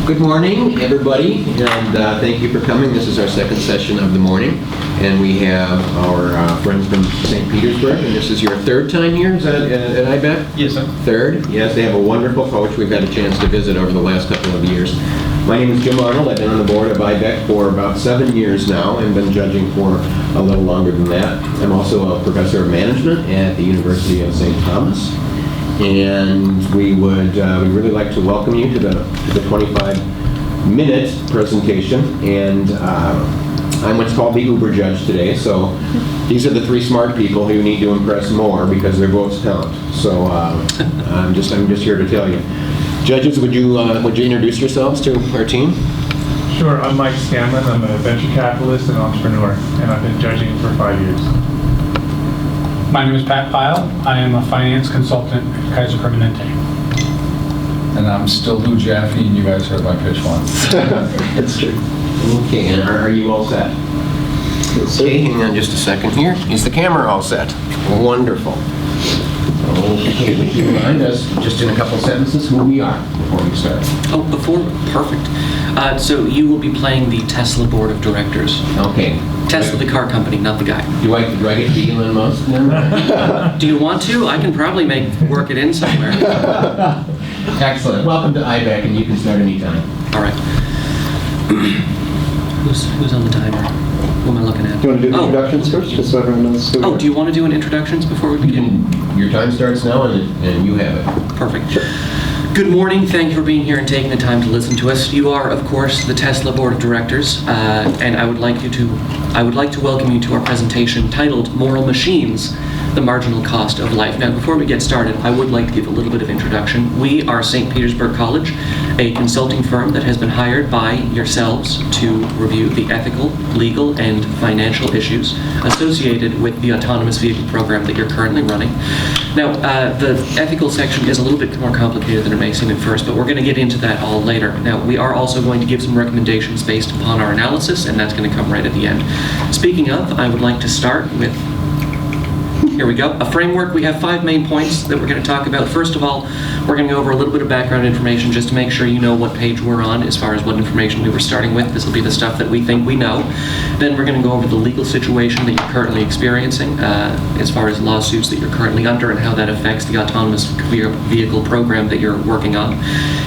Good morning, everybody, and thank you for coming. This is our second session of the morning, and we have our friends from St. Petersburg, and this is your third time here, is that at IBECC? Yes, sir. Third? Yes, they have a wonderful coach we've had a chance to visit over the last couple of years. My name is Jim Arnold. I've been on the board of IBECC for about 7 years now and been judging for a little longer than that. I'm also a professor of management at the University of St. Thomas. And we would we'd really like to welcome you to the 25-minute presentation. And I'm what's called the Uber judge today. So these are the three smart people who need to impress more because their votes count. So I'm just here to tell you. Judges, would you introduce yourselves to our team? Sure. I'm Mike Scanlon. I'm a venture capitalist and entrepreneur, and I've been judging for 5 years. My name is Pat Pyle. I am a finance consultant at Kaiser Permanente. And I'm still Lou Jaffe, and you guys heard my pitch once. That's true. Okay, and are you all set? Okay, hang on just a second here. Is the camera all set? Wonderful. Okay, would you remind us, just in a couple sentences, who we are before we start? Perfect. So you will be playing the Tesla board of directors. Okay. Tesla, the car company, not the guy. Do I get to be Elon Musk now? Do you want to? I can probably work it in somewhere. Excellent. Welcome to IBECC, and you can start anytime. All right. Who's on the timer? Who am I looking at? Do you want to do the introductions first, just so everyone knows who we are? Do you want to do an introductions before we begin? Your time starts now, and you have it. Perfect. Sure. Good morning. Thank you for being here and taking the time to listen to us. You are, of course, the Tesla board of directors, and I would like to welcome you to our presentation titled "Moral Machines: The Marginal Cost of Life." Now, before we get started, I would like to give a little bit of introduction. We are St. Petersburg College, a consulting firm that has been hired by yourselves to review the ethical, legal, and financial issues associated with the autonomous vehicle program that you're currently running. Now, the ethical section is a little bit more complicated than it may seem at first, but we're going to get into that all later. Now, we are also going to give some recommendations based upon our analysis, and that's going to come right at the end. Speaking of, I would like to start with, here we go, a framework. We have 5 main points that we're going to talk about. First of all, we're going to go over a little bit of background information just to make sure you know what page we're on as far as what information we were starting with. This will be the stuff that we think we know. Then we're going to go over the legal situation that you're currently experiencing as far as lawsuits that you're currently under and how that affects the autonomous vehicle program that you're working on.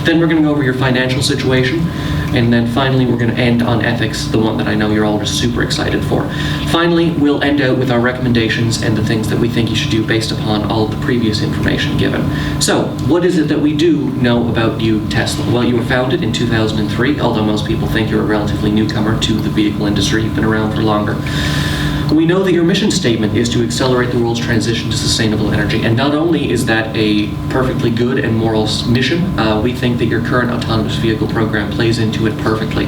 Then we're going to go over your financial situation. And then finally, we're going to end on ethics, the one that I know you're all just super excited for. Finally, we'll end out with our recommendations and the things that we think you should do based upon all of the previous information given. So, what is it that we do know about you, Tesla? Well, you were founded in 2003, although most people think you're a relatively newcomer to the vehicle industry. You've been around for longer. We know that your mission statement is to accelerate the world's transition to sustainable energy. And not only is that a perfectly good and moral mission, we think that your current autonomous vehicle program plays into it perfectly.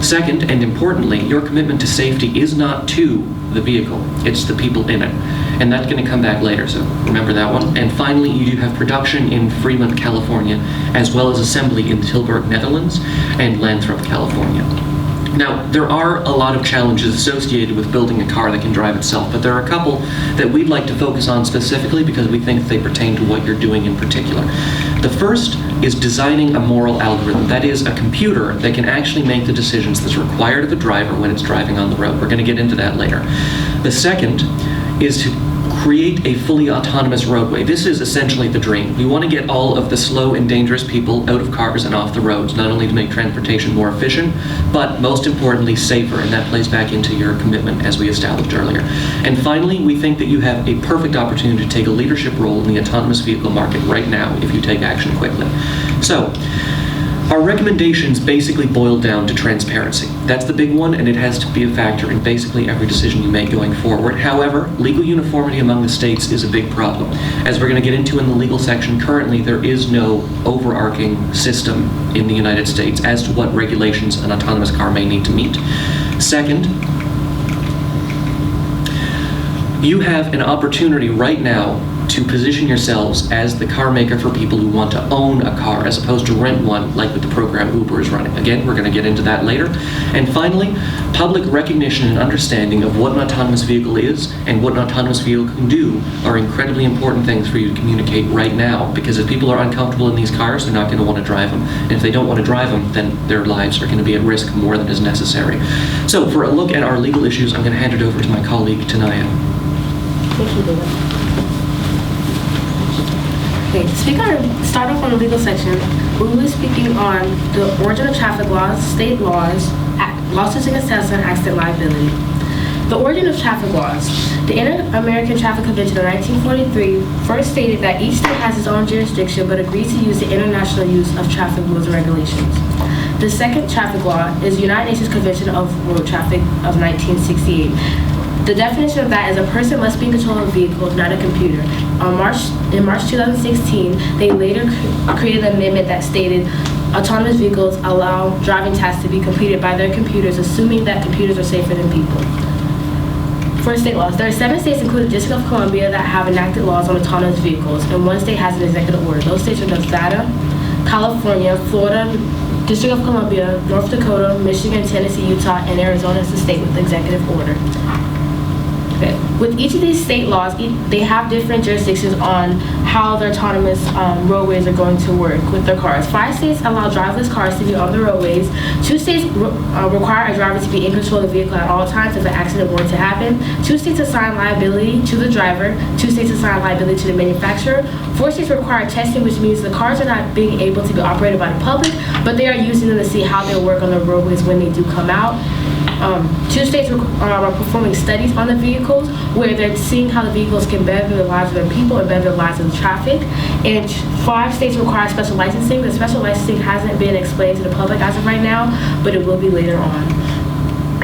Second, and importantly, your commitment to safety is not to the vehicle, it's the people in it. And that's going to come back later, so remember that one. And finally, you do have production in Fremont, California, as well as assembly in Tilburg, Netherlands, and Lathrop, California. Now, there are a lot of challenges associated with building a car that can drive itself, but there are a couple that we'd like to focus on specifically because we think they pertain to what you're doing in particular. The first is designing a moral algorithm. That is, a computer that can actually make the decisions that's required of a driver when it's driving on the road. We're going to get into that later. The second is to create a fully autonomous roadway. This is essentially the dream. We want to get all of the slow and dangerous people out of cars and off the roads, not only to make transportation more efficient, but most importantly, safer, and that plays back into your commitment as we established earlier. And finally, we think that you have a perfect opportunity to take a leadership role in the autonomous vehicle market right now if you take action quickly. So, our recommendations basically boil down to transparency. That's the big one, and it has to be a factor in basically every decision you make going forward. However, legal uniformity among the states is a big problem. As we're going to get into in the legal section, currently there is no overarching system in the United States as to what regulations an autonomous car may need to meet. Second, you have an opportunity right now to position yourselves as the car maker for people who want to own a car as opposed to rent one like with the program Uber is running. Again, we're going to get into that later. And finally, public recognition and understanding of what an autonomous vehicle is and what an autonomous vehicle can do are incredibly important things for you to communicate right now, because if people are uncomfortable in these cars, they're not going to want to drive them. And if they don't want to drive them, then their lives are going to be at risk more than is necessary. So for a look at our legal issues, I'm going to hand it over to my colleague, Tanaya. Thank you, David. Okay, start off on the legal section. We will be speaking on the origin of traffic laws, state laws, lawsuits against Tesla, and accident liability. The origin of traffic laws. The Inter-American Traffic Convention of 1943 first stated that each state has its own jurisdiction but agreed to use the international use of traffic rules and regulations. The second traffic law is the United Nations Convention of Road Traffic of 1968. The definition of that is a person must be in control of a vehicle, not a computer. In March 2016, they later created an amendment that stated autonomous vehicles allow driving tasks to be completed by their computers, assuming that computers are safer than people. For state laws, there are 7 states, including the District of Columbia, that have enacted laws on autonomous vehicles, and 1 state has an executive order. Those states are Nevada, California, Florida, District of Columbia, North Dakota, Michigan, Tennessee, Utah, and Arizona is the state with the executive order. Okay. With each of these state laws, they have different jurisdictions on how their autonomous roadways are going to work with their cars. 5 states allow driverless cars to be on the roadways. 2 states require a driver to be in control of the vehicle at all times if an accident were to happen. 2 states assign liability to the driver. 2 states assign liability to the manufacturer. 4 states require testing, which means the cars are not being able to be operated by the public, but they are using them to see how they'll work on the roadways when they do come out. 2 states are performing studies on the vehicles where they're seeing how the vehicles can better the lives of their people and better the lives of the traffic. And 5 states require special licensing. The special licensing hasn't been explained to the public as of right now, but it will be later on.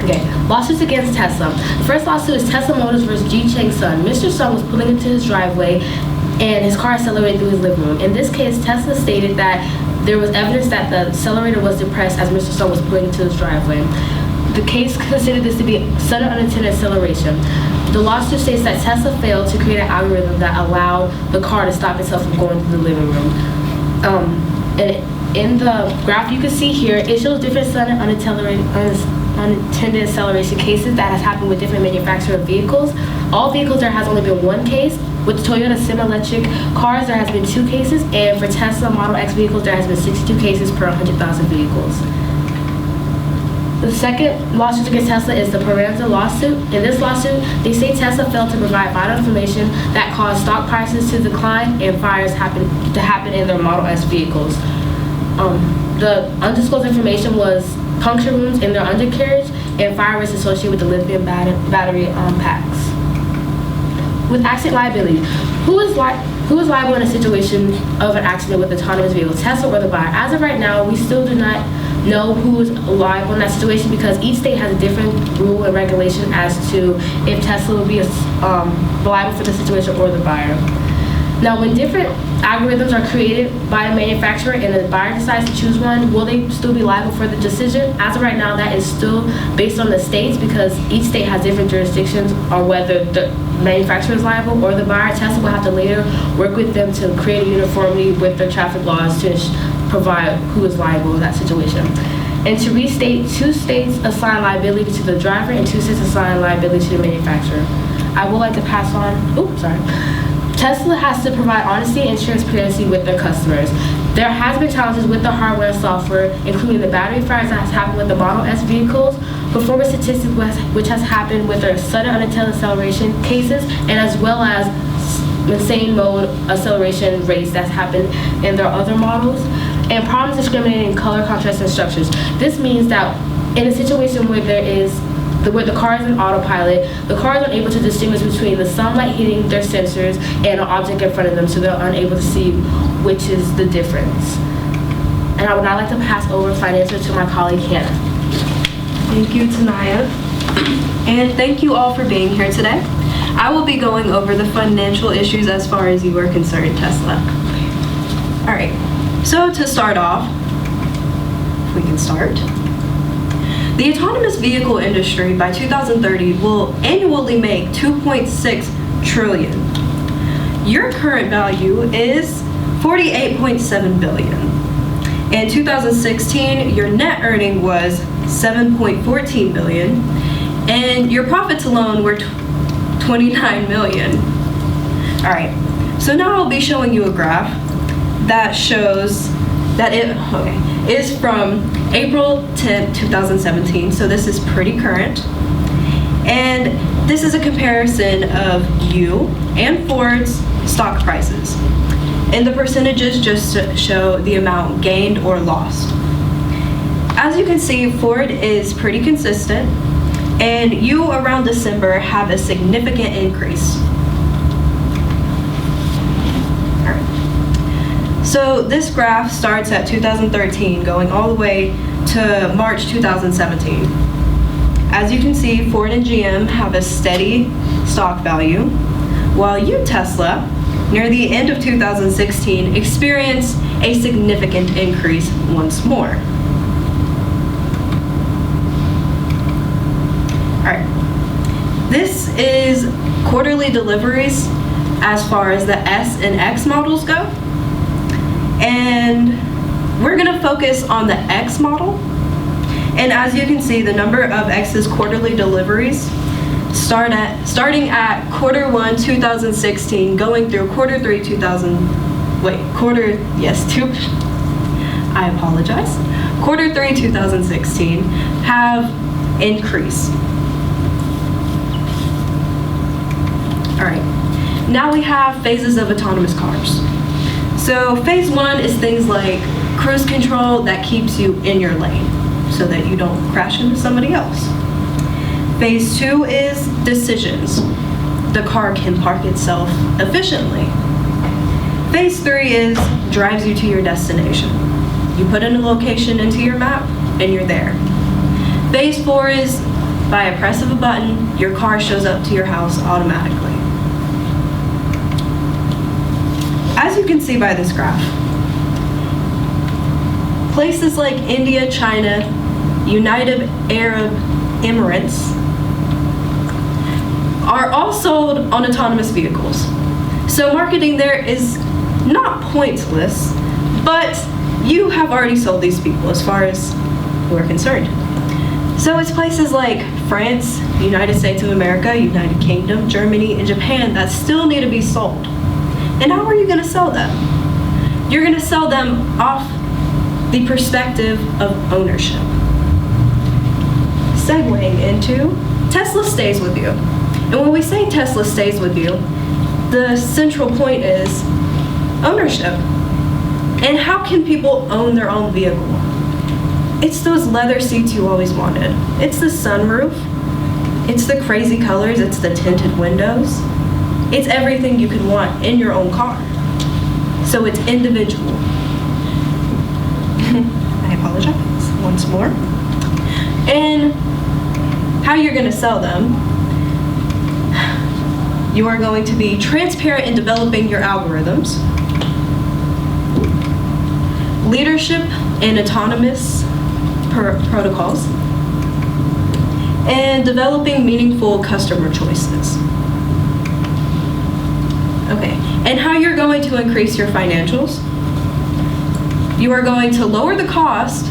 Okay, lawsuits against Tesla. The first lawsuit is Tesla Motors versus Ji Chang's son. Mr. Sun was pulling into his driveway and his car accelerated through his living room. In this case, Tesla stated that there was evidence that the accelerator was depressed as Mr. Sun was pulling into his driveway. The case considered this to be sudden unintended acceleration. The lawsuit states that Tesla failed to create an algorithm that allowed the car to stop itself from going through the living room. And in the graph you can see here, it shows different sudden unintended acceleration cases that has happened with different manufacturer vehicles. All vehicles, there has only been 1 case. With Toyota semi-electric cars, there has been 2 cases. And for Tesla Model X vehicles, there has been 62 cases per 100,000 vehicles. The second lawsuit against Tesla is the Paranza lawsuit. In this lawsuit, they say Tesla failed to provide vital information that caused stock prices to decline and fires to happen in their Model S vehicles. The undisclosed information was puncture wounds in their undercarriage and fire risk associated with the lithium battery packs. With accident liability, who is liable in a situation of an accident with autonomous vehicles, Tesla or the buyer? As of right now, we still do not know who is liable in that situation because each state has a different rule and regulation as to if Tesla will be liable for the situation or the buyer. Now, when different algorithms are created by a manufacturer and the buyer decides to choose one, will they still be liable for the decision? As of right now, that is still based on the states because each state has different jurisdictions on whether the manufacturer is liable or the buyer. Tesla will have to later work with them to create a uniformity with their traffic laws to provide who is liable in that situation. And to restate, 2 states assign liability to the driver and 2 states assign liability to the manufacturer. I would like to pass on, Tesla has to provide honesty and transparency with their customers. There has been challenges with the hardware and software, including the battery fires that has happened with the Model S vehicles, performance statistics which has happened with their sudden unintended acceleration cases, and as well as insane mode acceleration rates that's happened in their other models, and problems discriminating color, contrast, and structures. This means that in a situation where where the car is in autopilot, the car is unable to distinguish between the sunlight hitting their sensors and an object in front of them, so they're unable to see which is the difference. And I would now like to pass over financials to my colleague, Hannah. Thank you, Tanaya. And thank you all for being here today. I will be going over the financial issues as far as you are concerned, Tesla. All right, so to start off, if we can start. The autonomous vehicle industry by 2030 will annually make $2.6 trillion. your current value is $48.7 billion. In 2016, your net earning was $7.14 billion, and your profits alone were $29 million. All right, so now I'll be showing you a graph that shows that it is from April 10th, 2017, so this is pretty current. And this is a comparison of you and Ford's stock prices. And the percentages just show the amount gained or lost. As you can see, Ford is pretty consistent, and you around December have a significant increase. All right. So this graph starts at 2013, going all the way to March 2017. As you can see, Ford and GM have a steady stock value, while you, Tesla, near the end of 2016, experienced a significant increase once more. All right, this is quarterly deliveries as far as the S and X models go. And we're gonna focus on the X model. And as you can see, the number of X's quarterly deliveries starting at Q1 2016, going through Q3 2016, have increased. All right, now we have phases of autonomous cars. So phase 1 is things like cruise control that keeps you in your lane so that you don't crash into somebody else. Phase 2 is decisions. The car can park itself efficiently. Phase 3 is drives you to your destination. You put in a location into your map and you're there. Phase 4 is by a press of a button, your car shows up to your house automatically. As you can see by this graph, places like India, China, United Arab Emirates are all sold on autonomous vehicles. So marketing there is not pointless, but you have already sold these people as far as we're concerned. So it's places like France, United States of America, United Kingdom, Germany, and Japan that still need to be sold. And how are you going to sell them? You're going to sell them off the perspective of ownership. Segueing into Tesla stays with you. And when we say Tesla stays with you, the central point is ownership. And how can people own their own vehicle? It's those leather seats you always wanted. It's the sunroof. It's the crazy colors. It's the tinted windows. It's everything you could want in your own car. So it's individual. I apologize once more. And how you're going to sell them, you are going to be transparent in developing your algorithms, leadership in autonomous protocols, and developing meaningful customer choices. Okay, and how you're going to increase your financials. You are going to lower the cost,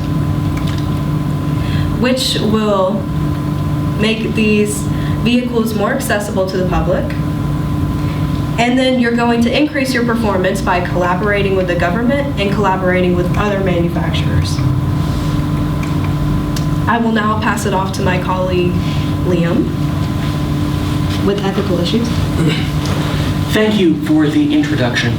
which will make these vehicles more accessible to the public. And then you're going to increase your performance by collaborating with the government and collaborating with other manufacturers. I will now pass it off to my colleague, Liam, with ethical issues. Thank you for the introduction.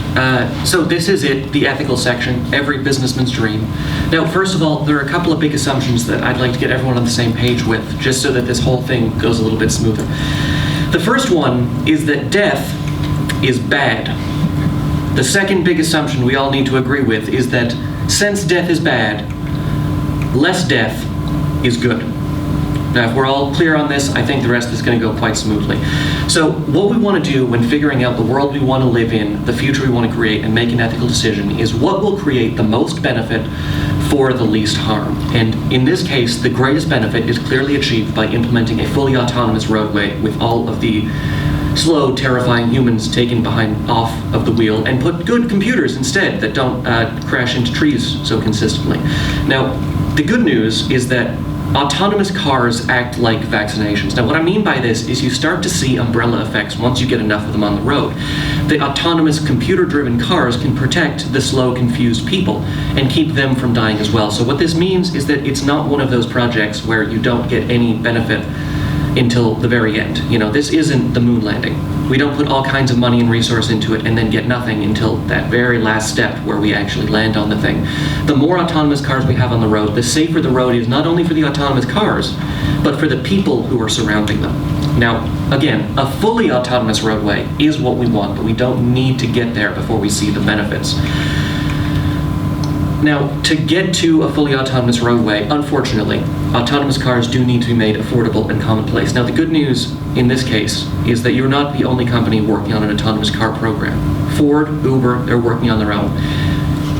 So this is it, the ethical section, every businessman's dream. Now, first of all, there are a couple of big assumptions that I'd like to get everyone on the same page with, just so that this whole thing goes a little bit smoother. The first one is that death is bad. The second big assumption we all need to agree with is that since death is bad, less death is good. Now, if we're all clear on this, I think the rest is going to go quite smoothly. So what we want to do when figuring out the world we want to live in, the future we want to create, and make an ethical decision is what will create the most benefit for the least harm. And in this case, the greatest benefit is clearly achieved by implementing a fully autonomous roadway with all of the slow, terrifying humans taken off of the wheel and put good computers instead that don't crash into trees so consistently. Now, the good news is that autonomous cars act like vaccinations. Now, what I mean by this is you start to see umbrella effects once you get enough of them on the road. The autonomous computer-driven cars can protect the slow, confused people and keep them from dying as well. So what this means is that it's not one of those projects where you don't get any benefit until the very end. You know, this isn't the moon landing. We don't put all kinds of money and resource into it and then get nothing until that very last step where we actually land on the thing. The more autonomous cars we have on the road, the safer the road is, not only for the autonomous cars, but for the people who are surrounding them. Now, again, a fully autonomous roadway is what we want, but we don't need to get there before we see the benefits. Now, to get to a fully autonomous roadway, unfortunately, autonomous cars do need to be made affordable and commonplace. Now, the good news in this case is that you're not the only company working on an autonomous car program. Ford, Uber, they're working on their own.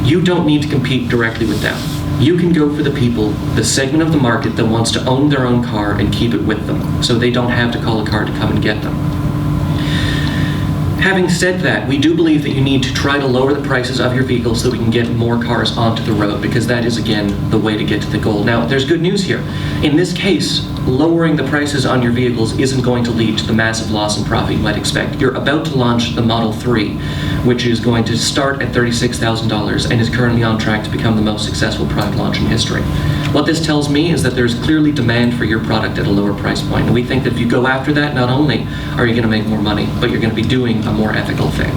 You don't need to compete directly with them. You can go for the people, the segment of the market that wants to own their own car and keep it with them, so they don't have to call a car to come and get them. Having said that, we do believe that you need to try to lower the prices of your vehicles so we can get more cars onto the road, because that is, again, the way to get to the goal. Now, there's good news here. In this case, lowering the prices on your vehicles isn't going to lead to the massive loss in profit you might expect. You're about to launch the Model 3, which is going to start at $36,000 and is currently on track to become the most successful product launch in history. What this tells me is that there's clearly demand for your product at a lower price point. And we think that if you go after that, not only are you going to make more money, but you're going to be doing a more ethical thing.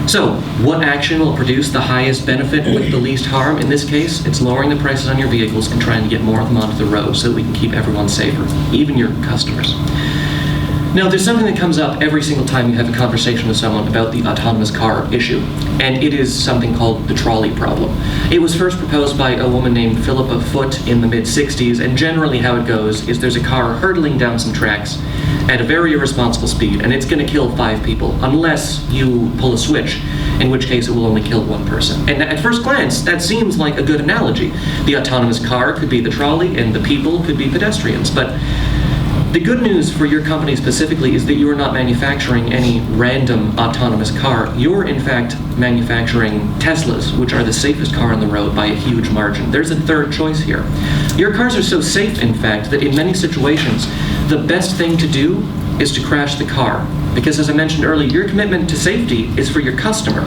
So, what action will produce the highest benefit with the least harm? In this case, it's lowering the prices on your vehicles and trying to get more of them onto the road so that we can keep everyone safer, even your customers. Now, there's something that comes up every single time you have a conversation with someone about the autonomous car issue, and it is something called the trolley problem. It was first proposed by a woman named Philippa Foot in the mid-60s, and generally how it goes is there's a car hurtling down some tracks at a very irresponsible speed, and it's going to kill 5 people, unless you pull a switch, in which case it will only kill 1 person. And at first glance, that seems like a good analogy. The autonomous car could be the trolley, and the people could be pedestrians, but the good news for your company specifically is that you are not manufacturing any random autonomous car. You're in fact manufacturing Teslas, which are the safest car on the road by a huge margin. There's a third choice here. Your cars are so safe, in fact, that in many situations, the best thing to do is to crash the car. Because as I mentioned earlier, your commitment to safety is for your customer.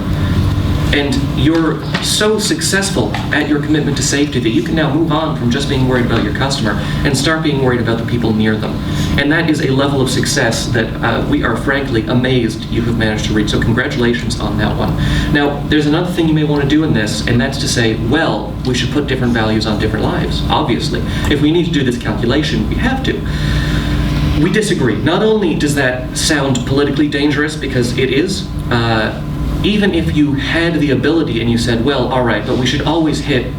And you're so successful at your commitment to safety that you can now move on from just being worried about your customer and start being worried about the people near them. And that is a level of success that we are frankly amazed you have managed to reach. So congratulations on that one. Now, there's another thing you may want to do in this, and that's to say, well, we should put different values on different lives, obviously. If we need to do this calculation, we have to. We disagree. Not only does that sound politically dangerous, because it is, even if you had the ability and you said, well, all right, but we should always hit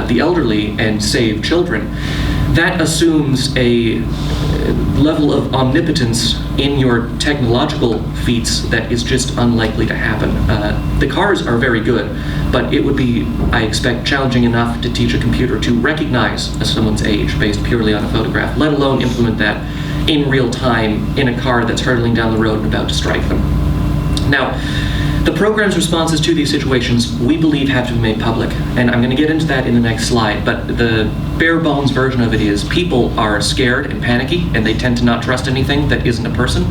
the elderly and save children, that assumes a level of omnipotence in your technological feats that is just unlikely to happen. The cars are very good, but it would be, I expect, challenging enough to teach a computer to recognize someone's age based purely on a photograph, let alone implement that in real time in a car that's hurtling down the road and about to strike them. Now, the program's responses to these situations, we believe, have to be made public. And I'm going to get into that in the next slide, but the bare bones version of it is people are scared and panicky, and they tend to not trust anything that isn't a person.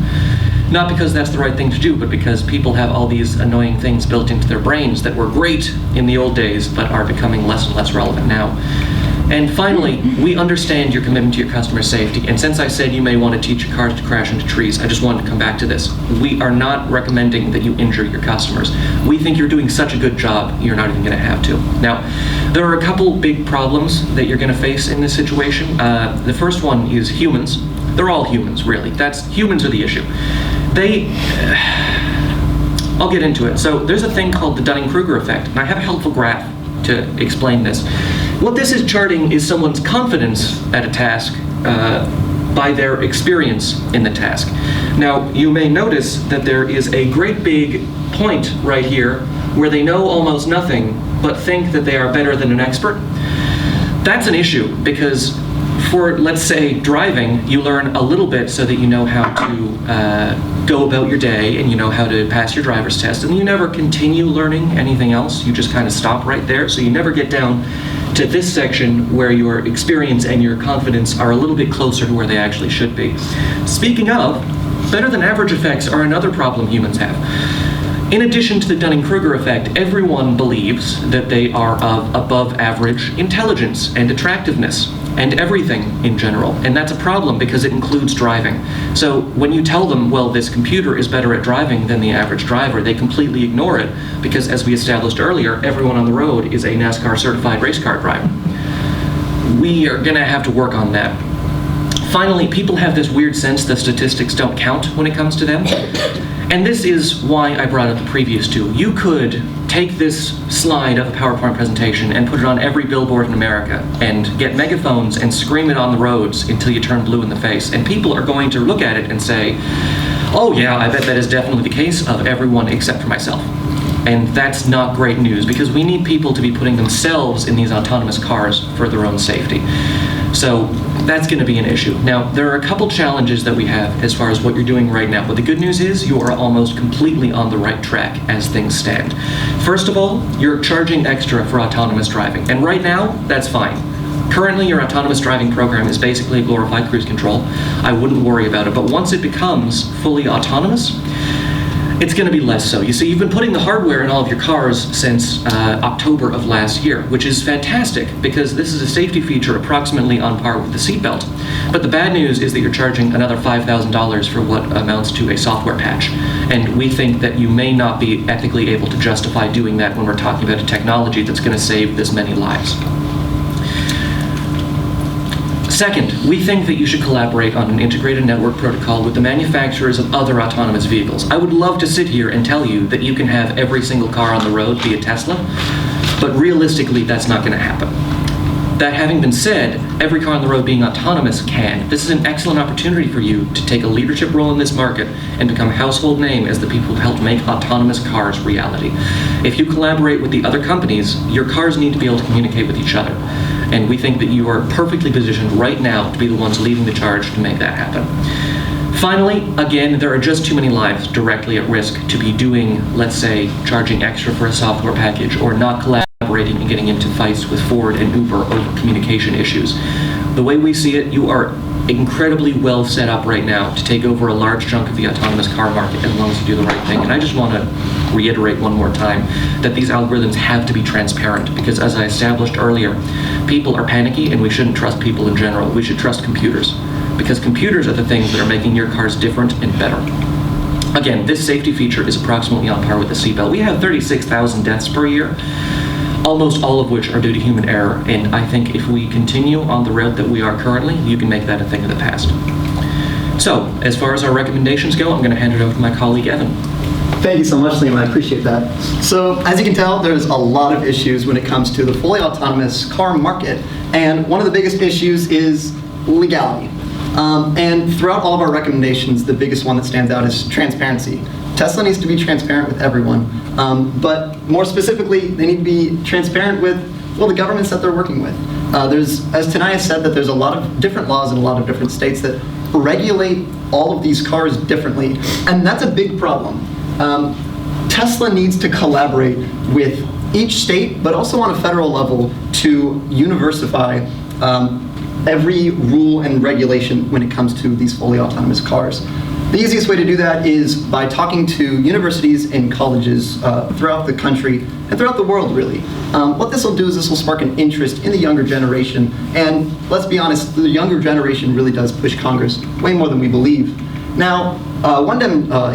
Not because that's the right thing to do, but because people have all these annoying things built into their brains that were great in the old days, but are becoming less and less relevant now. And finally, we understand your commitment to your customer safety, and since I said you may want to teach your cars to crash into trees, I just wanted to come back to this. We are not recommending that you injure your customers. We think you're doing such a good job, you're not even going to have to. Now, there are a couple big problems that you're going to face in this situation. The first one is humans. They're all humans, really. Humans are the issue. I'll get into it. So there's a thing called the Dunning-Kruger effect, and I have a helpful graph to explain this. What this is charting is someone's confidence at a task by their experience in the task. Now, you may notice that there is a great big point right here where they know almost nothing but think that they are better than an expert. That's an issue because for, let's say, driving, you learn a little bit so that you know how to go about your day and you know how to pass your driver's test, and you never continue learning anything else. You just kind of stop right there, so you never get down to this section where your experience and your confidence are a little bit closer to where they actually should be. Speaking of, better than average effects are another problem humans have. In addition to the Dunning-Kruger effect, everyone believes that they are of above average intelligence and attractiveness and everything in general. And that's a problem because it includes driving. So when you tell them, well, this computer is better at driving than the average driver, they completely ignore it because, as we established earlier, everyone on the road is a NASCAR certified race car driver. We are going to have to work on that. Finally, people have this weird sense that statistics don't count when it comes to them. And this is why I brought up the previous two. You could take this slide of a PowerPoint presentation and put it on every billboard in America and get megaphones and scream it on the roads until you turn blue in the face. And people are going to look at it and say, oh yeah, I bet that is definitely the case of everyone except for myself. And that's not great news because we need people to be putting themselves in these autonomous cars for their own safety. So that's going to be an issue. Now, there are a couple challenges that we have as far as what you're doing right now, but the good news is you are almost completely on the right track as things stand. First of all, you're charging extra for autonomous driving, and right now, that's fine. Currently, your autonomous driving program is basically a glorified cruise control. I wouldn't worry about it, but once it becomes fully autonomous, it's going to be less so. You see, you've been putting the hardware in all of your cars since October of last year, which is fantastic because this is a safety feature approximately on par with the seatbelt. But the bad news is that you're charging another $5,000 for what amounts to a software patch. And we think that you may not be ethically able to justify doing that when we're talking about a technology that's going to save this many lives. Second, we think that you should collaborate on an integrated network protocol with the manufacturers of other autonomous vehicles. I would love to sit here and tell you that you can have every single car on the road be a Tesla, but realistically, that's not going to happen. That having been said, every car on the road being autonomous can. This is an excellent opportunity for you to take a leadership role in this market and become a household name as the people who helped make autonomous cars reality. If you collaborate with the other companies, your cars need to be able to communicate with each other. And we think that you are perfectly positioned right now to be the ones leading the charge to make that happen. Finally, again, there are just too many lives directly at risk to be doing, let's say, charging extra for a software package or not collaborating and getting into fights with Ford and Uber over communication issues. The way we see it, you are incredibly well set up right now to take over a large chunk of the autonomous car market as long as you do the right thing. And I just want to reiterate one more time that these algorithms have to be transparent because, as I established earlier, people are panicky and we shouldn't trust people in general. We should trust computers because computers are the things that are making your cars different and better. Again, this safety feature is approximately on par with the seatbelt. We have 36,000 deaths per year, almost all of which are due to human error. And I think if we continue on the route that we are currently, you can make that a thing of the past. So, as far as our recommendations go, I'm going to hand it over to my colleague, Evan. Thank you so much, Liam. I appreciate that. So, as you can tell, there's a lot of issues when it comes to the fully autonomous car market. And one of the biggest issues is legality. And throughout all of our recommendations, the biggest one that stands out is transparency. Tesla needs to be transparent with everyone. But more specifically, they need to be transparent with, well, the governments that they're working with. There's, as Tanaya said, that there's a lot of different laws in a lot of different states that regulate all of these cars differently. And that's a big problem. Tesla needs to collaborate with each state, but also on a federal level to universify every rule and regulation when it comes to these fully autonomous cars. The easiest way to do that is by talking to universities and colleges throughout the country and throughout the world, really. What this will do is this will spark an interest in the younger generation. And let's be honest, the younger generation really does push Congress way more than we believe. Now, one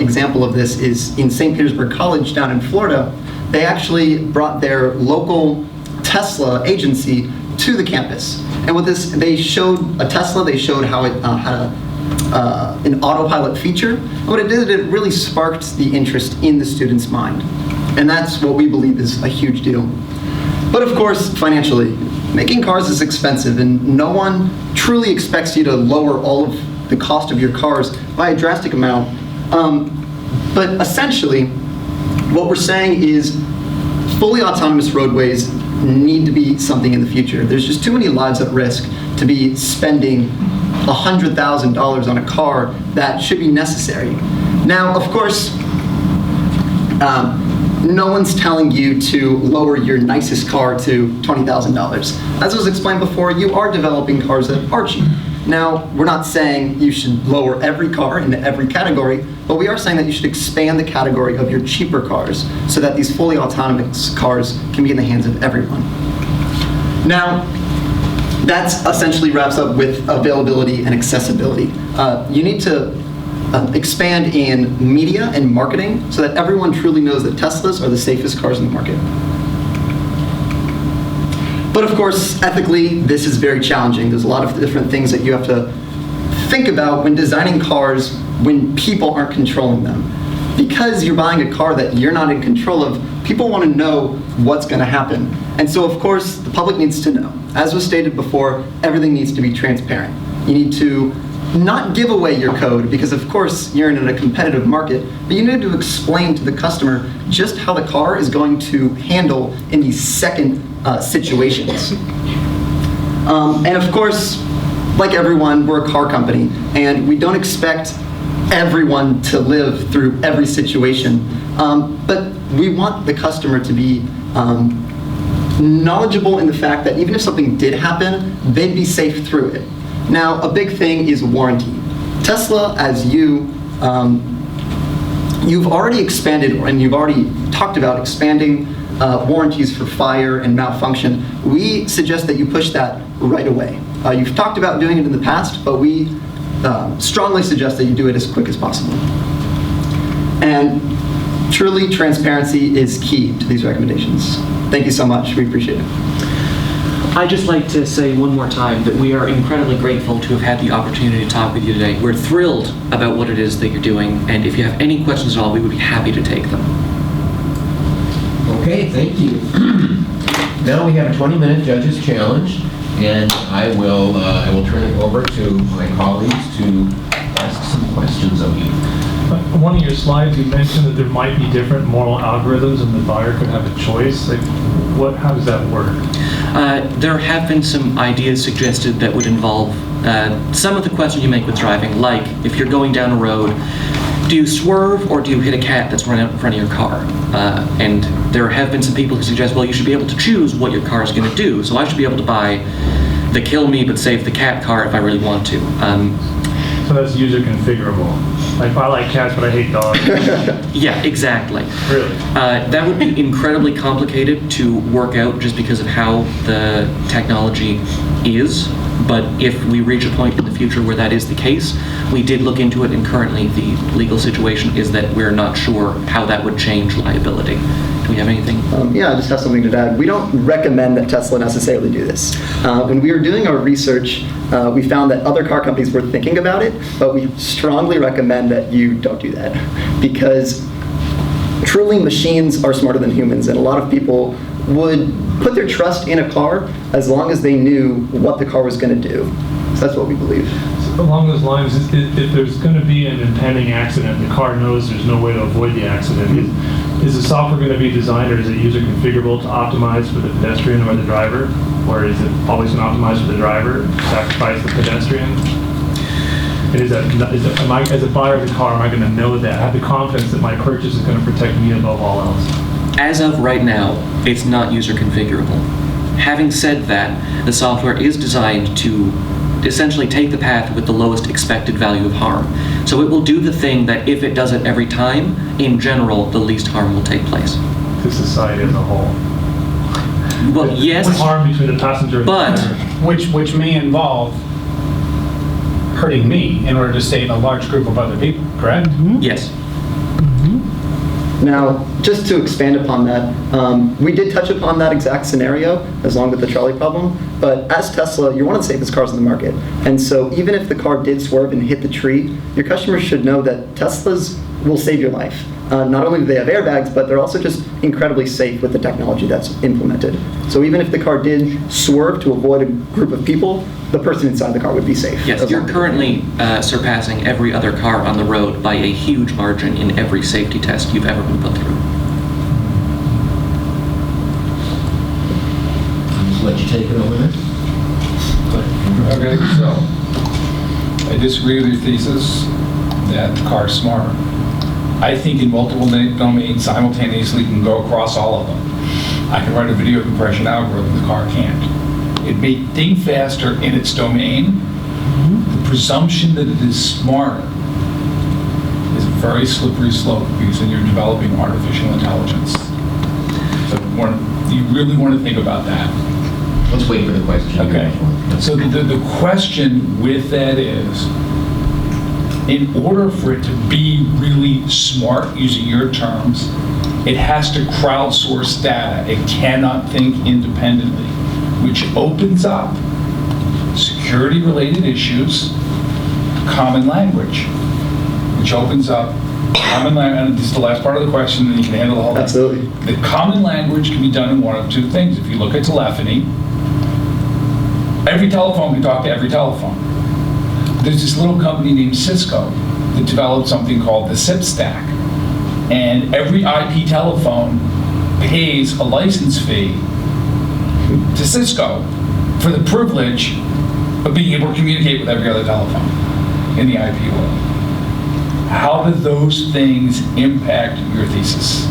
example of this is in St. Petersburg College down in Florida. They actually brought their local Tesla agency to the campus. And with this, they showed a Tesla, they showed how it had an autopilot feature. And what it did, it really sparked the interest in the student's mind. And that's what we believe is a huge deal. But of course, financially, making cars is expensive, and no one truly expects you to lower all of the cost of your cars by a drastic amount. But essentially, what we're saying is fully autonomous roadways need to be something in the future. There's just too many lives at risk to be spending $100,000 on a car that should be necessary. Now, of course, no one's telling you to lower your nicest car to $20,000. As was explained before, you are developing cars that are cheap. Now, we're not saying you should lower every car into every category, but we are saying that you should expand the category of your cheaper cars so that these fully autonomous cars can be in the hands of everyone. Now, that essentially wraps up with availability and accessibility. You need to expand in media and marketing so that everyone truly knows that Teslas are the safest cars in the market. But of course, ethically, this is very challenging. There's a lot of different things that you have to think about when designing cars when people aren't controlling them. Because you're buying a car that you're not in control of, people want to know what's going to happen. And so, of course, the public needs to know. As was stated before, everything needs to be transparent. You need to not give away your code because, of course, you're in a competitive market, but you need to explain to the customer just how the car is going to handle in these second situations. And of course, like everyone, we're a car company, and we don't expect everyone to live through every situation, but we want the customer to be knowledgeable in the fact that even if something did happen, they'd be safe through it. Now, a big thing is warranty. Tesla, as you've already expanded, and you've already talked about expanding warranties for fire and malfunction. We suggest that you push that right away. You've talked about doing it in the past, but we strongly suggest that you do it as quick as possible. And truly, transparency is key to these recommendations. Thank you so much. We appreciate it. I'd just like to say one more time that we are incredibly grateful to have had the opportunity to talk with you today. We're thrilled about what it is that you're doing, and if you have any questions at all, we would be happy to take them. Okay, thank you. Now we have a 20-minute judge's challenge, and I will turn it over to my colleagues to ask some questions of you. On one of your slides, you mentioned that there might be different moral algorithms and the buyer could have a choice. Like, how does that work? There have been some ideas suggested that would involve some of the questions you make with driving, like if you're going down a road, do you swerve or do you hit a cat that's run out in front of your car? And there have been some people who suggest, well, you should be able to choose what your car is going to do, so I should be able to buy the kill me but save the cat car if I really want to. So that's user configurable. Like, I like cats, but I hate dogs. Yeah, exactly. Really? That would be incredibly complicated to work out just because of how the technology is. But if we reach a point in the future where that is the case, we did look into it, and currently the legal situation is that we're not sure how that would change liability. Do we have anything? Yeah, I just have something to add. We don't recommend that Tesla necessarily do this. When we were doing our research, we found that other car companies were thinking about it, but we strongly recommend that you don't do that because truly machines are smarter than humans, and a lot of people would put their trust in a car as long as they knew what the car was going to do. So that's what we believe. So along those lines, if there's going to be an impending accident, the car knows there's no way to avoid the accident. Is the software going to be designed, or is it user configurable to optimize for the pedestrian or the driver? Or is it always going to optimize for the driver, sacrifice the pedestrian? And am I, as a buyer of the car, am I going to know that? Have the confidence that my purchase is going to protect me above all else? As of right now, it's not user configurable. Having said that, the software is designed to essentially take the path with the lowest expected value of harm. So it will do the thing that if it does it every time, in general, the least harm will take place. To society as a whole. Well, yes, What harm between the passenger and but- the driver? Which may involve hurting me in order to save a large group of other people, correct? yes. Now, just to expand upon that, we did touch upon that exact scenario, as long with the trolley problem, but as Tesla, you're one of the safest cars in the market. And so even if the car did swerve and hit the tree, your customers should know that Teslas will save your life. Not only do they have airbags, but they're also just incredibly safe with the technology that's implemented. So even if the car did swerve to avoid a group of people, the person inside the car would be safe. Yes, you're currently surpassing every other car on the road by a huge margin in every safety test you've ever been put through. I'll just let you take it over there. Okay, so I disagree with your thesis that the car's smarter. I think in multiple domains simultaneously can go across all of them. I can write a video compression algorithm, the car can't. It may think faster in its domain. The presumption that it is smarter is a very slippery slope because then you're developing artificial intelligence. So you really want to think about that. Let's wait for the question. Okay. So the question with that is, in order for it to be really smart, using your terms, it has to crowdsource data. It cannot think independently, which opens up security-related issues, common language, which opens up common language. And this is the last part of the question, and you can handle the whole thing. Absolutely. The common language can be done in one of two things. If you look at telephony, every telephone can talk to every telephone. There's this little company named Cisco that developed something called the SIP stack. And every IP telephone pays a license fee to Cisco for the privilege of being able to communicate with every other telephone in the IP world. How do those things impact your thesis?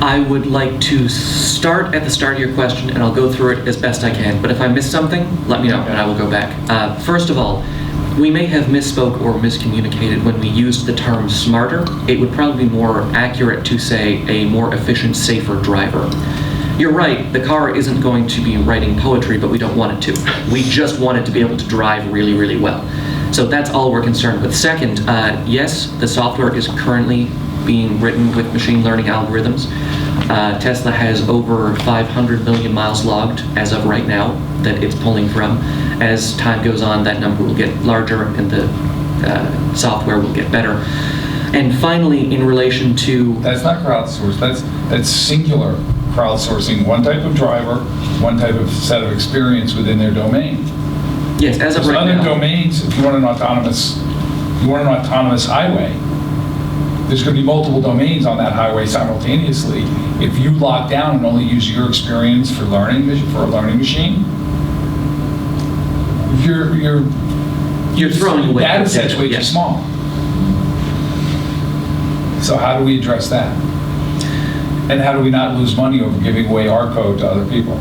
I would like to start at the start of your question, and I'll go through it as best I can. But if I miss something, let me know, and I will go back. First of all, we may have misspoke or miscommunicated when we used the term smarter. It would probably be more accurate to say a more efficient, safer driver. You're right, the car isn't going to be writing poetry, but we don't want it to. We just want it to be able to drive really, really well. So that's all we're concerned with. Second, yes, the software is currently being written with machine learning algorithms. Tesla has over 500 million miles logged as of right now that it's pulling from. As time goes on, that number will get larger and the software will get better. And finally, in relation to... That's not crowdsourced, that's singular crowdsourcing. One type of driver, one type of set of experience within their domain. Yes, as of right other now. Domains, if you want an autonomous highway, there's going to be multiple domains on that highway simultaneously. If you lock down and only use your experience for a learning machine, you're throwing away data set's way too yes. small. So how do we address that? And how do we not lose money over giving away our code to other people?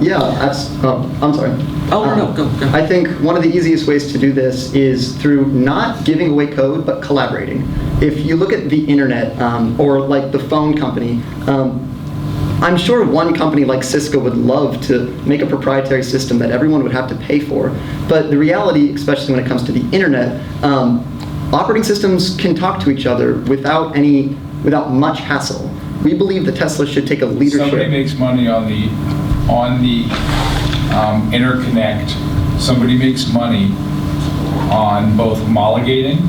I'm sorry. Oh, no, go. I think one of the easiest ways to do this is through not giving away code, but collaborating. If you look at the internet, or like the phone company, I'm sure one company like Cisco would love to make a proprietary system that everyone would have to pay for. But the reality, especially when it comes to the internet, operating systems can talk to each other without much hassle. We believe that Tesla should take a leadership. Somebody makes money on the interconnect. Somebody makes money on both homologating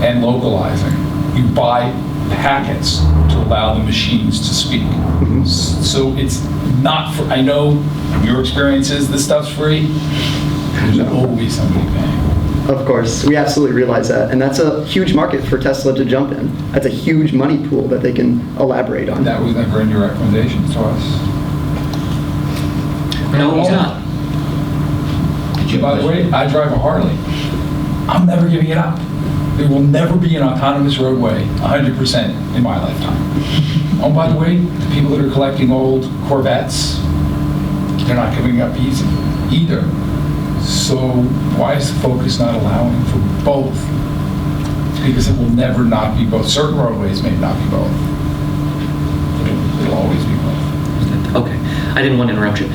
and localizing. You buy packets to allow the machines to speak. Mm-hmm. So it's not for, I know your experience is this stuff's free. There's always somebody paying. Of course, we absolutely realize that, and that's a huge market for Tesla to jump in. That's a huge money pool that they can elaborate on. That was never in your recommendations to us. No, it's not. By the way, I drive a Harley. I'm never giving it up. There will never be an autonomous roadway 100% in my lifetime. Oh, by the way, the people that are collecting old Corvettes, they're not giving up easy either. So why is the focus not allowing for both? Because it will never not be both. Certain roadways may not be both. It'll always be both. Okay, I didn't want to interrupt you.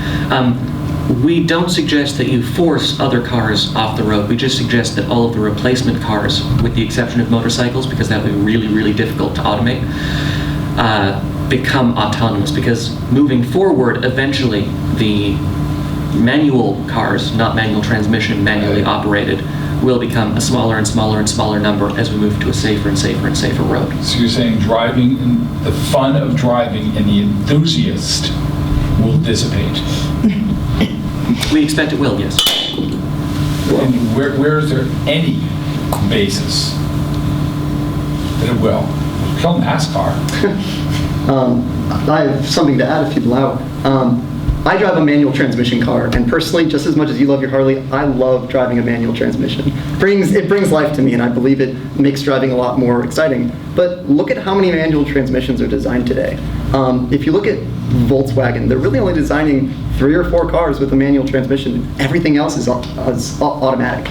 We don't suggest that you force other cars off the road. We just suggest that all of the replacement cars, with the exception of motorcycles, because that would be really, really difficult to automate, become autonomous. Because moving forward, eventually, the manual cars, not manual transmission, manually operated, will become a smaller and smaller and smaller number as we move to a safer and safer and safer road. So you're saying driving, and the fun of driving and the enthusiast will dissipate? We expect it will, yes. And where is there any basis that it will? Kill NASCAR. I have something to add if you'd allow. I drive a manual transmission car, and personally, just as much as you love your Harley, I love driving a manual transmission. It brings life to me, and I believe it makes driving a lot more exciting. But look at how many manual transmissions are designed today. If you look at Volkswagen, they're really only designing 3 or 4 cars with a manual transmission. Everything else is automatic.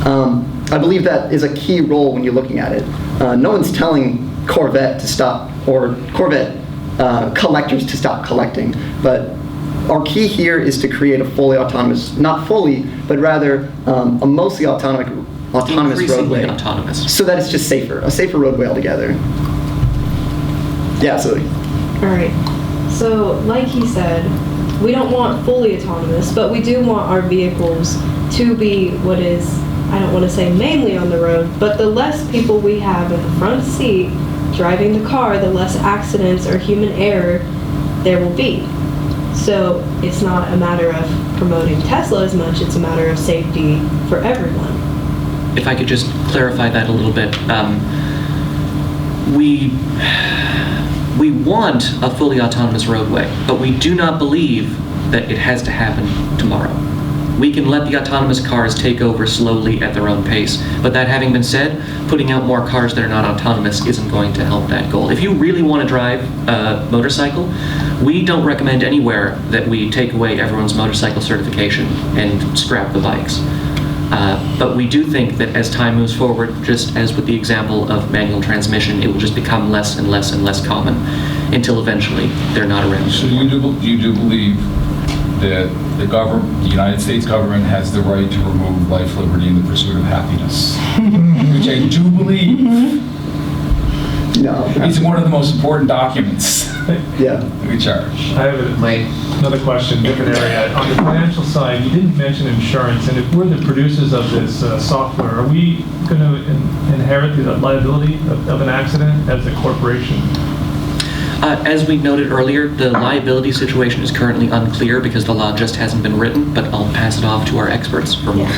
I believe that is a key role when you're looking at it. No one's telling Corvette to stop, or Corvette collectors to stop collecting, but our key here is to create a fully autonomous, not fully, but rather a mostly autonomous Increasingly roadway. autonomous. So that it's just safer, a safer roadway altogether. Yeah, absolutely. All right. So, like he said, we don't want fully autonomous, but we do want our vehicles to be what is, I don't want to say mainly on the road, but the less people we have in the front seat driving the car, the less accidents or human error there will be. So it's not a matter of promoting Tesla as much, it's a matter of safety for everyone. If I could just clarify that a little bit, we want a fully autonomous roadway, but we do not believe that it has to happen tomorrow. We can let the autonomous cars take over slowly at their own pace, but that having been said, putting out more cars that are not autonomous isn't going to help that goal. If you really want to drive a motorcycle, we don't recommend anywhere that we take away everyone's motorcycle certification and scrap the bikes. But we do think that as time moves forward, just as with the example of manual transmission, it will just become less and less and less common until eventually they're not around. So you do believe that the United States government has the right to remove life, liberty, and the pursuit of happiness, which I do believe. No. It's one of the most important documents Yeah. we charge. I have another question, different area. On the financial side, you didn't mention insurance, and if we're the producers of this software, are we going to inherit the liability of an accident as a corporation? As we noted earlier, the liability situation is currently unclear because the law just hasn't been written, but I'll pass it off to our experts for more.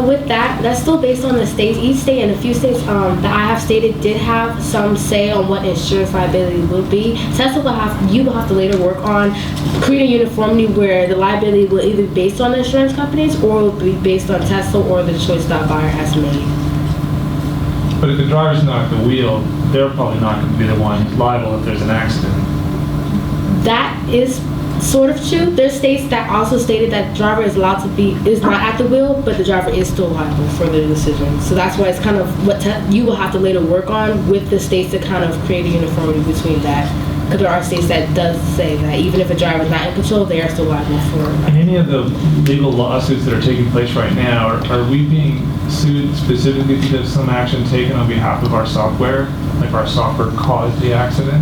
With that's still based on the states. Each state and a few states that I have stated did have some say on what insurance liability will be. Tesla will have to later work on creating uniformity where the liability will either be based on the insurance companies or will be based on Tesla or the choice that buyer has made. But if the driver's not at the wheel, they're probably not going to be the one liable if there's an accident. That is sort of true. There's states that also stated that the driver is not at the wheel, but the driver is still liable for the decision. So that's why it's kind of what you will have to later work on with the states to kind of create a uniformity between that. Because there are states that does say that even if a driver is not in control, they are still liable for it. In any of the legal lawsuits that are taking place right now, are we being sued specifically because of some action taken on behalf of our software? Like our software caused the accident?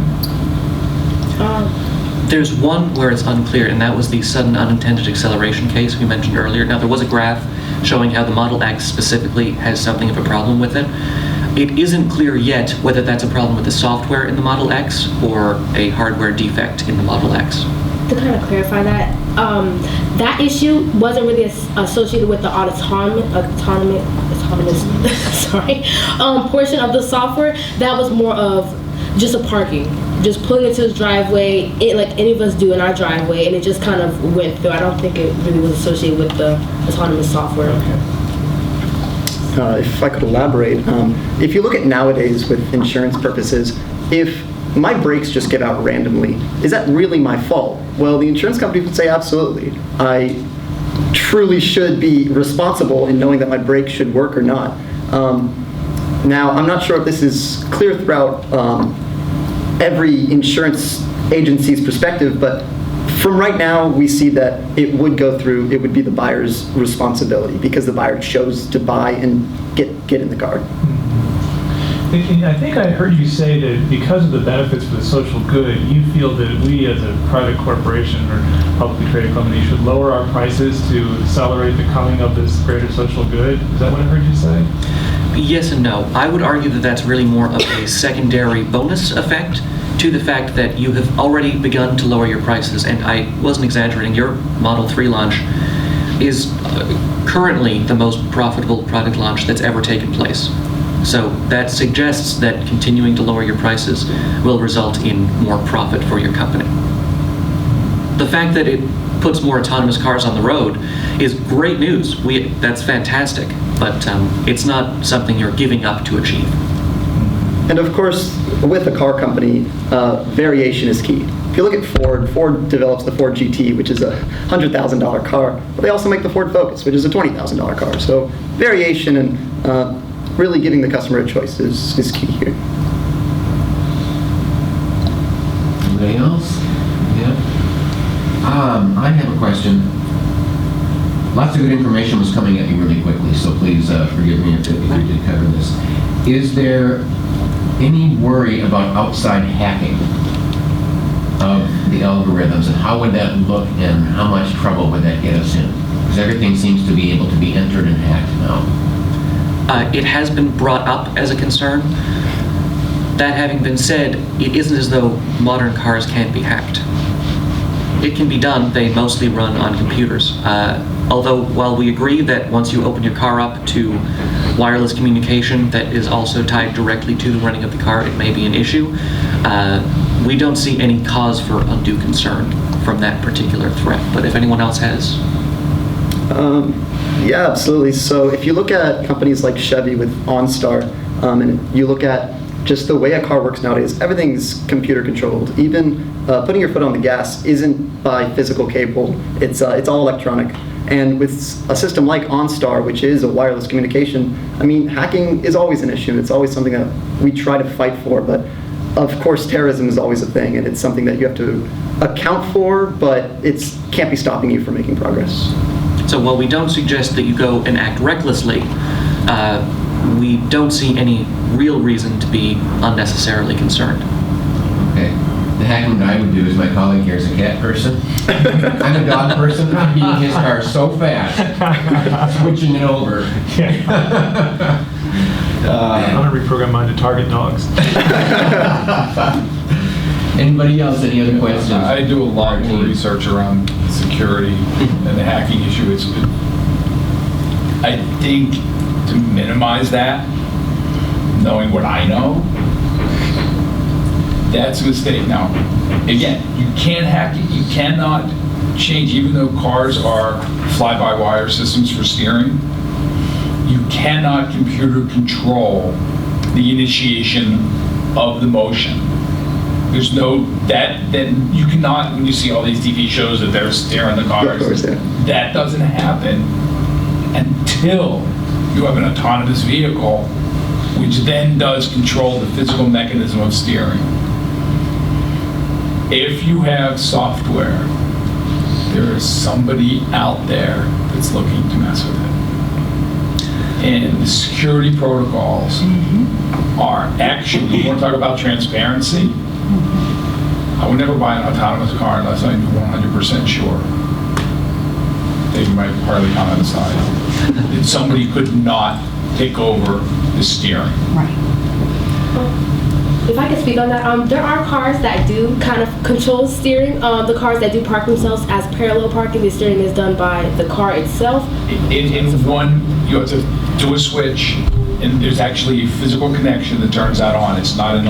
There's one where it's unclear, and that was the sudden unintended acceleration case we mentioned earlier. Now, there was a graph showing how the Model X specifically has something of a problem with it. It isn't clear yet whether that's a problem with the software in the Model X or a hardware defect in the Model X. To kind of clarify that, that issue wasn't really associated with the autonomous portion of the software. That was more of just a parking, just pulling into his driveway, like any of us do in our driveway, and it just kind of went through. I don't think it really was associated with the autonomous software. Okay. If I could elaborate, if you look at nowadays with insurance purposes, if my brakes just give out randomly, is that really my fault? Well, the insurance company would say absolutely. I truly should be responsible in knowing that my brakes should work or not. Now, I'm not sure if this is clear throughout every insurance agency's perspective, but from right now, we see that it would go through, it would be the buyer's responsibility because the buyer chose to buy and get in the car. And I think I heard you say that because of the benefits for the social good, you feel that we as a private corporation or publicly traded company should lower our prices to accelerate the coming of this greater social good. Is that what I heard you say? Yes and no. I would argue that that's really more of a secondary bonus effect to the fact that you have already begun to lower your prices, and I wasn't exaggerating. Your Model 3 launch is currently the most profitable product launch that's ever taken place. So that suggests that continuing to lower your prices will result in more profit for your company. The fact that it puts more autonomous cars on the road is great news. That's fantastic, but it's not something you're giving up to achieve. And of course, with a car company, variation is key. If you look at Ford, Ford develops the Ford GT, which is a $100,000 car, but they also make the Ford Focus, which is a $20,000 car. So variation and really giving the customer a choice is key here. Anybody else? Yeah. I have a question. Lots of good information was coming at me really quickly, so please forgive me if we did cover this. Is there any worry about outside hacking of the algorithms, and how would that look, and how much trouble would that get us in? Because everything seems to be able to be entered and hacked now. It has been brought up as a concern. That having been said, it isn't as though modern cars can't be hacked. It can be done. They mostly run on computers. Although, while we agree that once you open your car up to wireless communication that is also tied directly to the running of the car, it may be an issue. We don't see any cause for undue concern from that particular threat. But if anyone else has. Yeah, absolutely. So if you look at companies like Chevy with OnStar, and you look at just the way a car works nowadays, everything's computer controlled. Even putting your foot on the gas isn't by physical cable, it's all electronic. And with a system like OnStar, which is a wireless communication, I mean, hacking is always an issue. It's always something that we try to fight for, but of course terrorism is always a thing, and it's something that you have to account for, but it can't be stopping you from making progress. So while we don't suggest that you go and act recklessly, we don't see any real reason to be unnecessarily concerned. Okay. The hacking that I would do is, my colleague here is a cat person. I'm a dog person. I'm beating his car so fast, switching it over. I'm going to reprogram mine to target dogs. Anybody else? Any other questions? I do a lot more research around security and the hacking issue. I think to minimize that, knowing what I know, that's a mistake. Now, again, you can't hack it. You cannot change, even though cars are fly-by-wire systems for steering, you cannot computer control the initiation of the motion. There's no, that you cannot, when you see all these TV shows that they're steering the cars, Yeah, of course, yeah. that doesn't happen until you have an autonomous vehicle, which then does control the physical mechanism of steering. If you have software, there is somebody out there that's looking to mess with it. And the security protocols are actually, you want to talk about transparency? I would never buy an autonomous car unless I'm 100% sure. Taking my Harley on the side. That somebody could not take over the steering. Right. If I could speak on that, there are cars that do kind of control steering. The cars that do park themselves as parallel parking, the steering is done by the car itself. In one, you have to do a switch, and there's actually a physical connection that turns that on. It's not an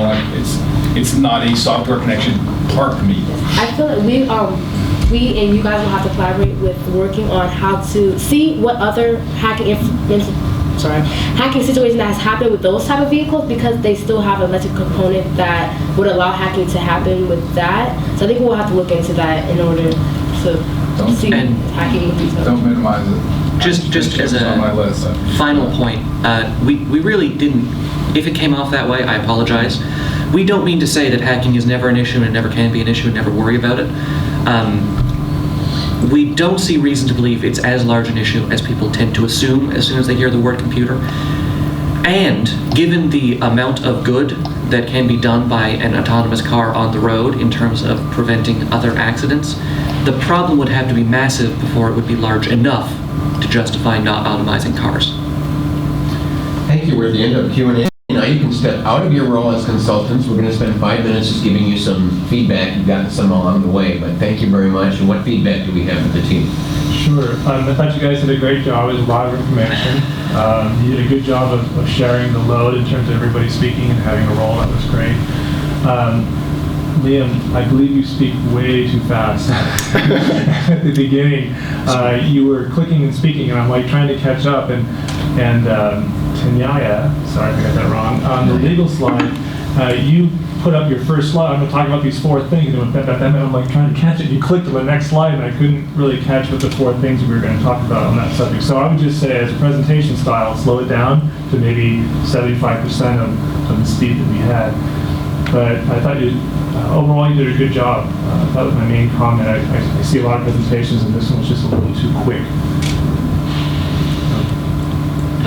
it's not a software connection. Park me. I feel like we and you guys will have to collaborate with working on how to see what other hacking situation that has happened with those type of vehicles, because they still have an electric component that would allow hacking to happen with that. So I think we'll have to look into that in order to see hacking with these. Don't minimize it. Just as on my list. a final point, we really didn't, if it came off that way, I apologize. We don't mean to say that hacking is never an issue and never can be an issue and never worry about it. We don't see reason to believe it's as large an issue as people tend to assume as soon as they hear the word computer. And given the amount of good that can be done by an autonomous car on the road in terms of preventing other accidents, the problem would have to be massive before it would be large enough to justify not automizing cars. Thank you. We're at the end of Q&A. Now you can step out of your role as consultants. We're going to spend 5 minutes just giving you some feedback. You've gotten some along the way, but thank you very much. And what feedback do we have for the team? Sure. I thought you guys did a great job. It was a lot of information. You did a good job of sharing the load in terms of everybody speaking and having a role. That was great. Liam, I believe you speak way too fast. At the beginning, you were clicking and speaking, and I'm like trying to catch up. And Tanyaya, sorry if I got that wrong, on the legal slide, you put up your first slide. I'm going to talk about these 4 things. And I'm like trying to catch it. You clicked to the next slide, and I couldn't really catch what the 4 things we were going to talk about on that subject. So I would just say, as a presentation style, slow it down to maybe 75% of the speed that we had. But I thought overall you did a good job. That was my main comment. I see a lot of presentations, and this one was just a little too quick.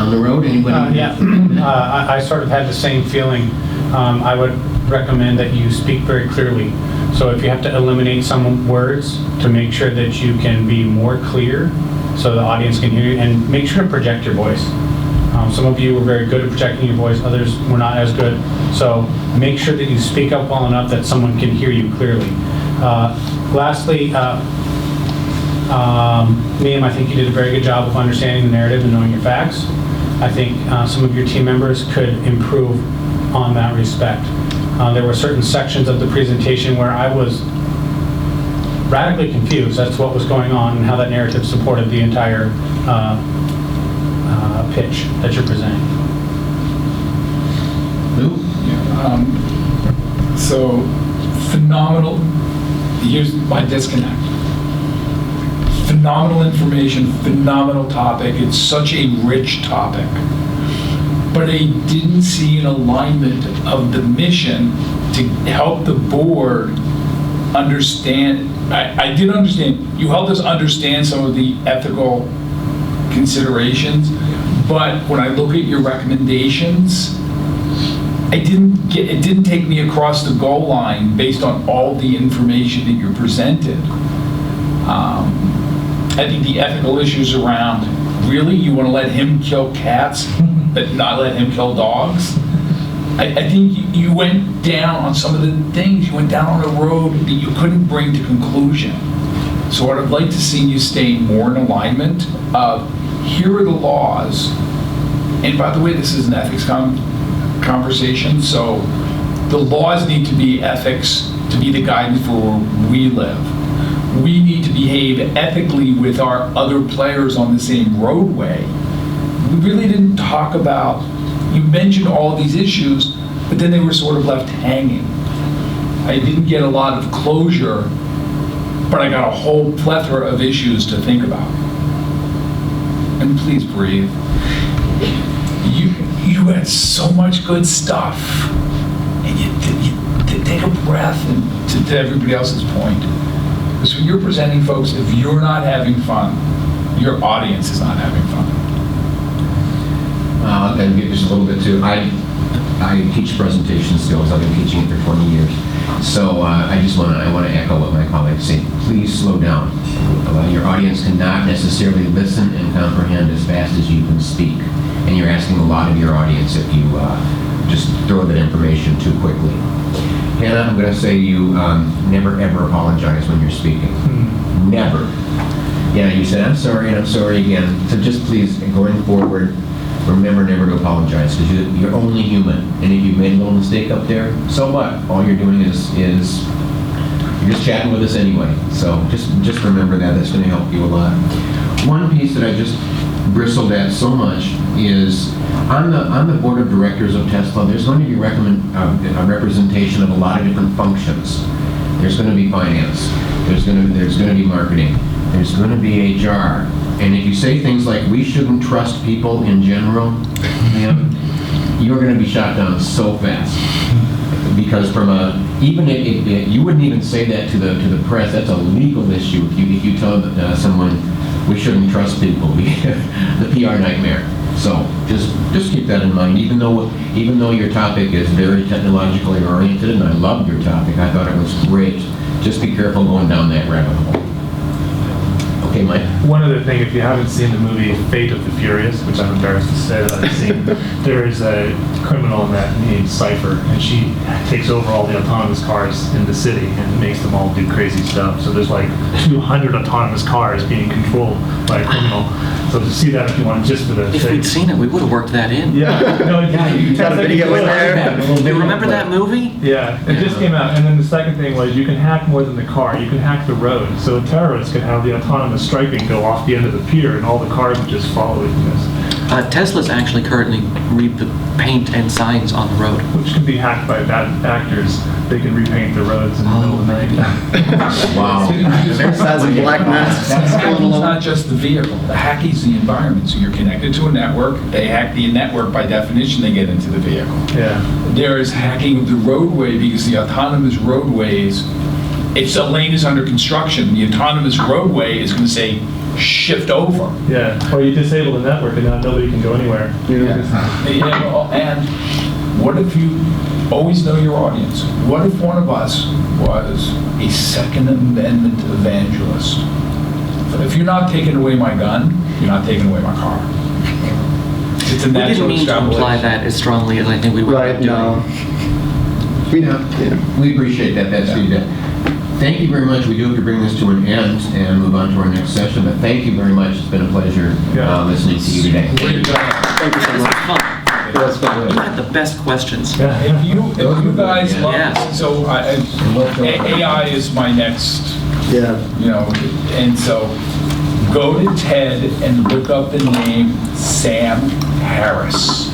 On the road, anybody? I sort of had the same feeling. I would recommend that you speak very clearly. So if you have to eliminate some words, to make sure that you can be more clear so the audience can hear you, and make sure to project your voice. Some of you were very good at projecting your voice, others were not as good. So make sure that you speak up well enough that someone can hear you clearly. Lastly, Liam, I think you did a very good job of understanding the narrative and knowing your facts. I think some of your team members could improve on that respect. There were certain sections of the presentation where I was radically confused as to what was going on and how that narrative supported the entire pitch that you're presenting. Lou? So, phenomenal. Here's my disconnect. Phenomenal information, phenomenal topic. It's such a rich topic. But I didn't see an alignment of the mission to help the board understand. I did understand. You helped us understand some of the ethical considerations. But when I look at your recommendations, it didn't take me across the goal line based on all the information that you're presented. I think the ethical issues around, really, you want to let him kill cats, but not let him kill dogs? I think you went down on some of the things, you went down on a road that you couldn't bring to conclusion. So what I'd like to see you stay more in alignment of, here are the laws, and by the way, this is an ethics conversation, so the laws need to be ethics to be the guidance for where we live. We need to behave ethically with our other players on the same roadway. We really didn't talk about, you mentioned all these issues, but then they were sort of left hanging. I didn't get a lot of closure, but I got a whole plethora of issues to think about. And please breathe. You had so much good stuff, and you take a breath, and to everybody else's point. Because when you're presenting folks, if you're not having fun, your audience is not having fun. And give just a little bit too. I teach presentation skills. I've been teaching it for 20 years. So I want to echo what my colleagues say. Please slow down. Your audience cannot necessarily listen and comprehend as fast as you can speak. And you're asking a lot of your audience if you just throw that information too quickly. Hannah, I'm going to say you never ever apologize when you're speaking. Never. Yeah, you said I'm sorry and I'm sorry again. So just please, going forward, remember never to apologize, because you're only human. And if you made a little mistake up there, so what? All you're doing is you're just chatting with us anyway. So just remember that. That's going to help you a lot. One piece that I just bristled at so much is on the board of directors of Tesla, there's going to be a representation of a lot of different functions. There's going to be finance. There's going to be marketing. There's going to be HR. And if you say things like, we shouldn't trust people in general, you're going to be shot down so fast. Because even if you wouldn't even say that to the press, that's a legal issue if you tell someone we shouldn't trust people. The PR nightmare. So just keep that in mind. Even though your topic is very technologically oriented, and I loved your topic, I thought it was great. Just be careful going down that rabbit hole. Okay, Mike. One other thing, if you haven't seen the movie Fate of the Furious, which I'm embarrassed to say that I've seen, there is a criminal in that named Cypher, and she takes over all the autonomous cars in the city and makes them all do crazy stuff. So there's like 200 autonomous cars being controlled by a criminal. So to see that if you want, just for the If sake. we'd seen it, we would have worked that in. Yeah. No, you Got a video in there? You remember that movie? Yeah, it just came out. And then the second thing was you can hack more than the car. You can hack the road. So terrorists can have the autonomous striping go off the end of the pier and all the cars would just follow it. Tesla's actually currently read the paint and signs on the road. Which can be hacked by bad actors. They can repaint the roads in the middle of the night. Wow. As a black mask. That hacking's not just the vehicle. The hacking's the environment. So you're connected to a network. They hack the network. By definition, they get into the vehicle. Yeah. There is hacking of the roadway because the autonomous roadways, if a lane is under construction, the autonomous roadway is going to say, shift over. Yeah. Or you disable the network and now nobody can go anywhere. And what if you always know your audience? What if one of us was a Second Amendment evangelist? If you're not taking away my gun, you're not taking away my car. It's a We natural didn't mean to imply that as strongly as I think we would Right, have doing. no. We appreciate that. That's feedback. Thank you very much. We do have to bring this to an end and move on to our next session, but thank you very much. It's been a pleasure listening to you today. Great job. Thank you so This was much. fun. It was fun. You had the best questions. Yeah. If you guys love Yeah. this, so AI is my next, Yeah. and so go to TED and look up the name Sam Harris.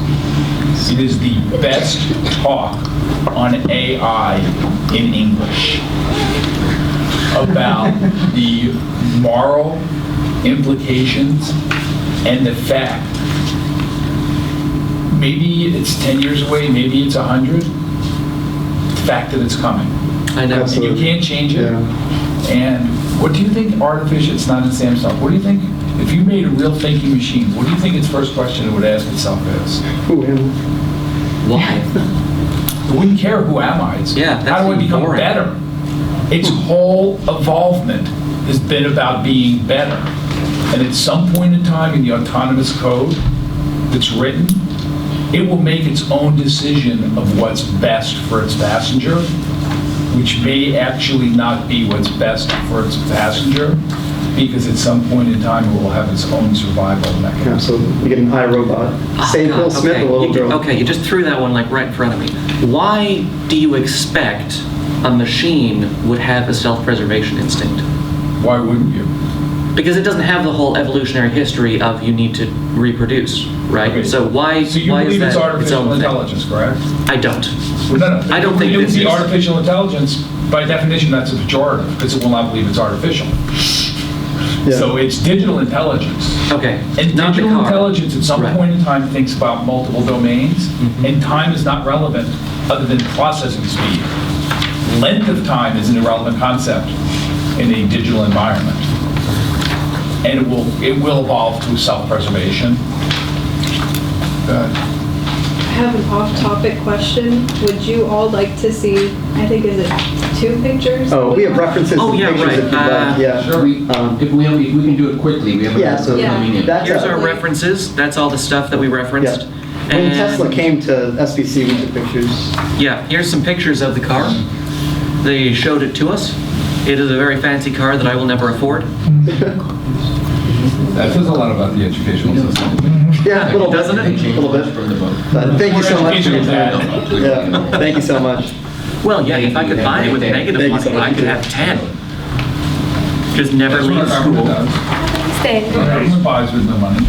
It is the best talk on AI in English about the moral implications and the fact. Maybe it's 10 years away, maybe it's 100. The fact that it's coming. I know. And you can't change it. Yeah. And what do you think artificial, it's not in Sam's talk, what do you think, if you made a real thinking machine, what do you think its first question it would ask itself is? Who am Why? It wouldn't care who am I. It's Yeah, how do I that's become boring. better? Its whole evolvement has been about being better. And at some point in time in the autonomous code that's written, it will make its own decision of what's best for its passenger, which may actually not be what's best for its passenger, because at some point in time it will have its own survival mechanism. Absolutely. You get an iRobot. Same God, Will Smith, okay. a little You- girl. Okay, you just threw that one like right in front of me. Why do you expect a machine would have a self-preservation instinct? Why wouldn't you? Because it doesn't have the whole evolutionary history of you need to reproduce, right? Okay. So why So you why believe is it's that artificial its own intelligence, correct? thing? I don't. Well, no. I don't think it would this be is- artificial intelligence. By definition, that's a pejorative because it will not believe it's artificial. Yeah. So it's digital intelligence. Okay. And not the digital car. intelligence at some Right. point in time thinks about multiple domains, and time is not relevant other than processing speed. Length of time is an irrelevant concept in a digital environment. And it will evolve to self-preservation. I have an off-topic question. Would you all like to see, I think, is it 2 pictures? Oh, we have references Oh, and yeah, pictures right. if you'd like. Yeah. Sure. If we can do it quickly, we have Yeah, so coming in. that's Here's our Definitely. references. That's all the stuff that we referenced. Yeah. When And- Tesla came to SBC, we took pictures. Yeah, here's some pictures of the car. They showed it to us. It is a very fancy car that I will never afford. That says a lot about the educational system. Yeah, a little bit. Doesn't it? A little bit. From the book. But thank you so much for your Educational time. Yeah, thank you so much. Well, yeah, if I could buy it with negative Thank you so money, I much. could have 10. Just never That's what leave our government school. does. Stay. Our government buys with no money.